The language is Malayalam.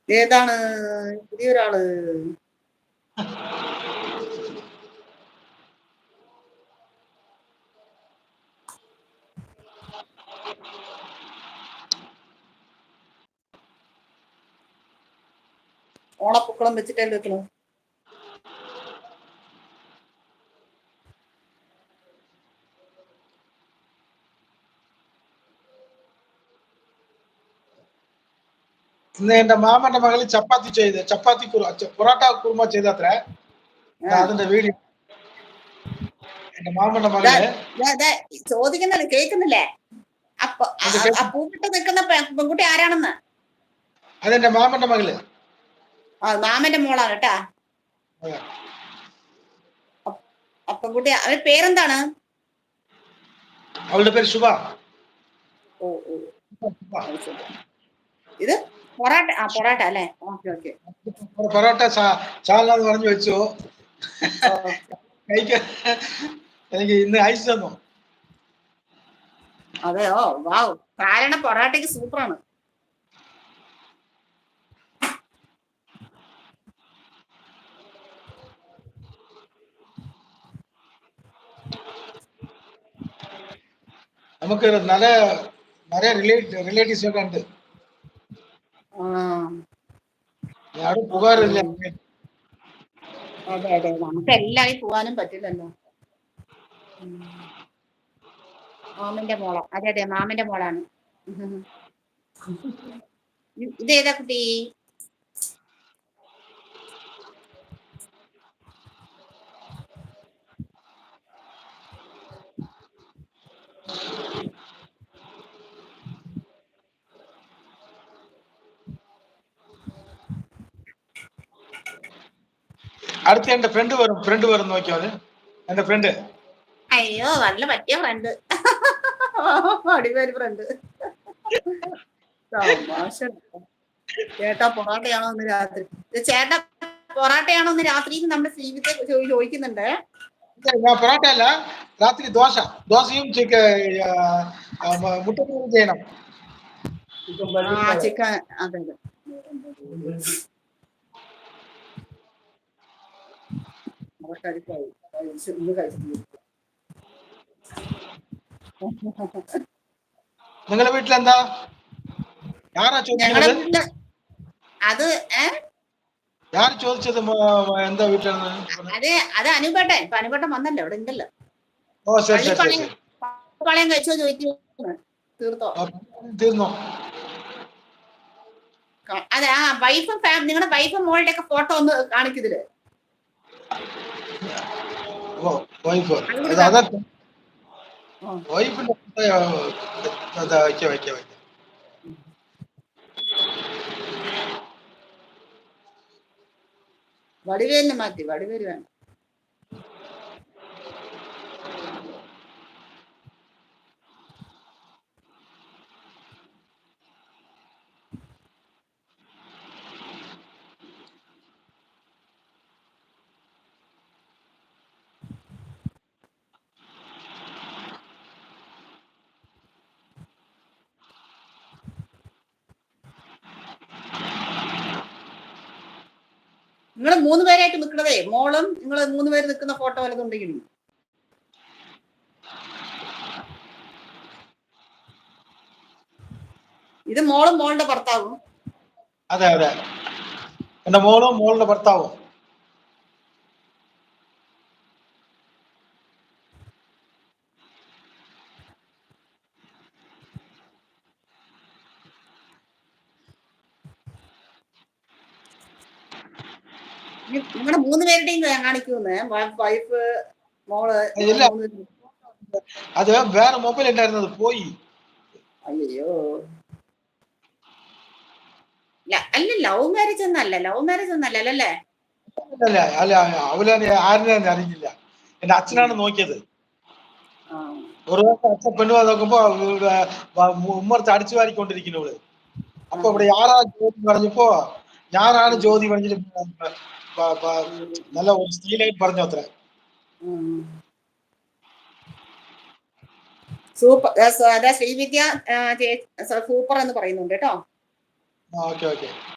ഏതാണ് പുതിയൊരാള്? ഓണപ്പൂക്കളം വെച്ചിട്ടല്ലേ വെക്കണു? ഇന്ന് എന്റെ മാമന്റെ മകള് ചപ്പാത്തി പൊറോട്ട കുറുമ ചെയ്തത്രേ. അതിന്റെ വീഡിയോ എന്റെ മാമന്റെ മകള് ചോദിക്കുന്നില്ല, കേൾക്കുന്നില്ലേ? ആ പൂവിട്ട് നിൽക്കുന്ന പെൺകുട്ടി ആരാണെന്ന്? അതെന്റെ മാമന്റെ മകള്. മാമന്റെ മോളാണ് കേട്ടാ. പെൺകുട്ടി, അവരുടെ പേരെന്താണ്? അവളുടെ പേര് ശുഭ. ഓ ഓ, ഇത് പൊറാട്ട. പൊറാട്ട അല്ലേ? Okay okay. പൊറോട്ട ചാലെന്ന് പറഞ്ഞു വെച്ചു. എനിക്ക് ഇന്ന് അയച്ചു തന്നു. അതെയോ? വാവ്. കാരണം പൊറാട്ടയ്ക്ക് സൂപ്പറാണ്. നമുക്ക് நிறைய ரிலேட்டிவ்ஸ் ഒക്കെ ഉണ്ട്. ആരും പോകാറില്ല. അതെ അതെ, നമുക്ക് എല്ലാവരും പോവാനും പറ്റില്ലല്ലോ. മാമന്റെ മോള. അതെ അതെ, മാമന്റെ മോളാണ്. ഇതേതാ കുട്ടി? അടുത്ത് എന്റെ ഫ്രണ്ട് വരും നോക്കിയാല്. എന്റെ ഫ്രണ്ട്. അയ്യോ, നല്ല പറ്റിയ ഫ്രണ്ട്. അടിപൊളി ഫ്രണ്ട്. ചേട്ടാ പൊറാട്ടയാണോ ഇന്ന് രാത്രി? ചേട്ടാ പൊറാട്ടയാണോ ഇന്ന് രാത്രി? നമ്മുടെ ജീവിതത്തെ ചോദിക്കുന്നുണ്ട്. പൊറാട്ട അല്ല, രാത്രി ദോശയും മുട്ടക്കറിയും ചെയ്യണം. ചിക്കൻ. അതെ അതെ. നിങ്ങളുടെ വീട്ടിലെന്താ? ആരാ ചോദിക്കുന്നത്? അത് ഞാൻ ചോദിച്ചത് എന്താ വീട്ടിലാണ്? അത് അനുപേട്ടൻ. ഇപ്പൊ അനുപേട്ടൻ വന്നല്ലോ, ഇവിടെ ഉണ്ടല്ലോ. ഓ ശരി ശരി ശരി. പള്ളിപ്പാളയം കഴിച്ചോ ചോദിക്കുന്നു. തീർന്നോ? അതെ. വൈഫും നിങ്ങളുടെ വൈഫും മോളുടെ ഒക്കെ ഫോട്ടോ ഒന്ന് കാണിക്കുന്നില്ലേ? വടിവേലിനെ മാറ്റി, വടിവേല് വേണം. നിങ്ങൾ 3 പേരായിട്ട് നിൽക്കണതേ, മോളും നിങ്ങൾ 3 പേര് നിൽക്കുന്ന ഫോട്ടോ വല്ലതുണ്ടെങ്കിൽ. ഇത് മോളും മോളുടെ ഭർത്താവും. അതെ അതെ, എന്റെ മോളും മോളുടെ ഭർത്താവും. നിങ്ങളുടെ 3 പേരുടെയും കാണിക്കൂന്ന്. വൈഫ്, മോള്. അത് വേറെ മൊബൈൽ ഉണ്ടായിരുന്നത് പോയി. അയ്യോ. അല്ല, ലവ് മാരേജ് ഒന്നല്ല അല്ലേ? അല്ല, അവളെ ആരെയും അറിഞ്ഞില്ല. എന്റെ അച്ഛനാണ് നോക്കിയത്. ഒരു ദിവസം അച്ഛൻ പെണ്ണു നോക്കുമ്പോ ഉമ്മർത്ത് അടിച്ചു വാരിക്കൊണ്ടിരിക്കുന്നു അവള്. അപ്പൊ ഇവിടെ ആരാ ജ്യോതി പറഞ്ഞപ്പോ ഞാനാണ് ജ്യോതി പറഞ്ഞിട്ട് നല്ല സ്റ്റീലായിട്ട് പറഞ്ഞു അത്ര. സൂപ്പർ. ശ്രീവിദ്യ സൂപ്പർ എന്ന് പറയുന്നുണ്ട് കേട്ടോ. Okay okay.